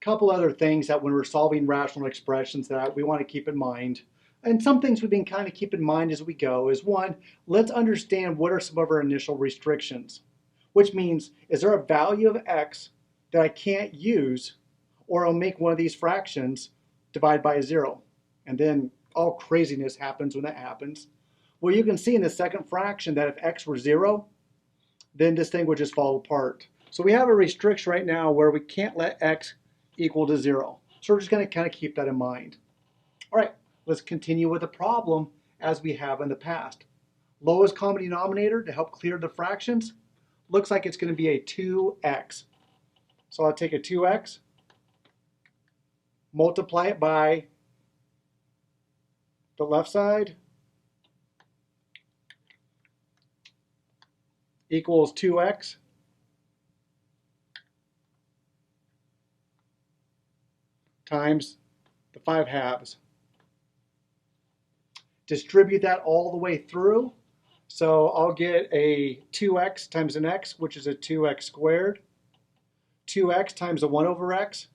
couple other things that when we're solving rational expressions that we want to keep in mind. And some things we've been kind of keep in mind as we go is one, let's understand what are some of our initial restrictions, which means is there a value of x that I can't use, or I'll make one of these fractions divide by 0. And then all craziness happens when that happens. Well, you can see in the second fraction that if x were 0, then this thing would just fall apart. So we have a restriction right now where we can't let x equal to 0. So we're just going to kind of keep that in mind. All right, let's continue with the problem as we have in the past. Lowest common denominator to help clear the fractions looks like it's going to be a 2x. So I'll take a 2x, multiply it by the left side, equals 2x times the 5 halves. Distribute that all the way through. So I'll get a 2x times an x, which is a 2x squared. 2x times a 1 over x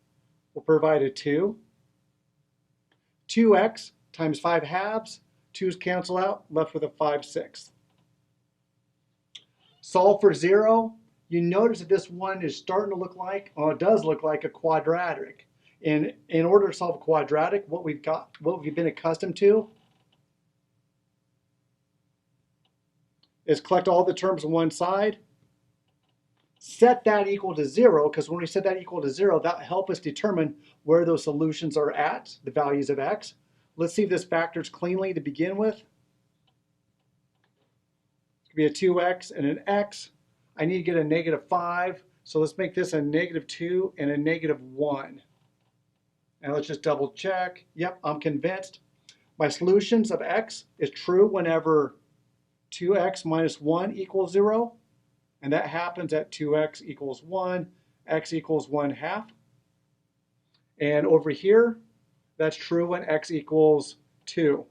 will provide a 2. 2x times 5 halves, 2's cancel out, left with a 5/6. Solve for 0. You notice that this one is starting to look like, it does look like a quadratic. And in order to solve a quadratic, what we've been accustomed to is collect all the terms on one side, set that equal to 0, because when we set that equal to 0, that'll help us determine where those solutions are at, the values of x. Let's see if this factors cleanly to begin with. It's going to be a 2x and an x. I need to get a -5, so let's make this a -2 and a -1. And let's just double check. Yep, I'm convinced. My solutions of x is true whenever 2x minus 1 equals 0. And that happens at 2x equals 1, x equals 1/2. And over here, that's true when x equals 2.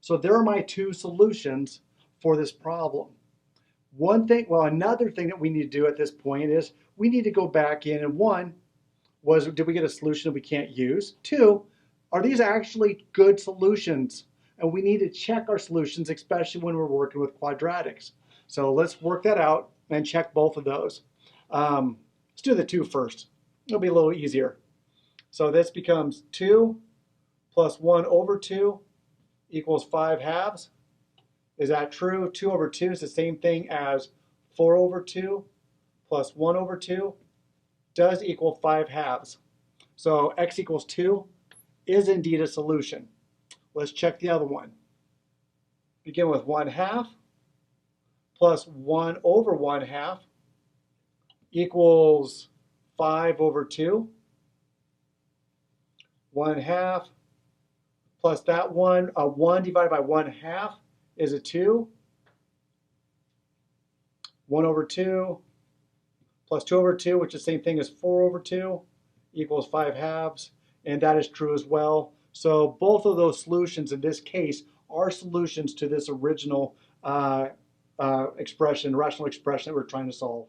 So there are my two solutions for this problem. Another thing that we need to do at this point is we need to go back in, and one was, did we get a solution that we can't use? Two, are these actually good solutions? And we need to check our solutions, especially when we're working with quadratics. So let's work that out and check both of those. Let's do the 2 first. It'll be a little easier. So this becomes 2 plus 1 over 2 equals 5 halves. Is that true? 2 over 2 is the same thing as 4 over 2 plus 1 over 2 does equal 5 halves. So x equals 2 is indeed a solution. Let's check the other one. Begin with 1/2 plus 1 over 1/2 equals 5 over 2. 1/2 plus that one, 1 divided by 1/2 is a 2. 1 over 2 plus 2 over 2, which is the same thing as 4 over 2, equals 5 halves. And that is true as well. So both of those solutions in this case are solutions to this original expression, rational expression that we're trying to solve.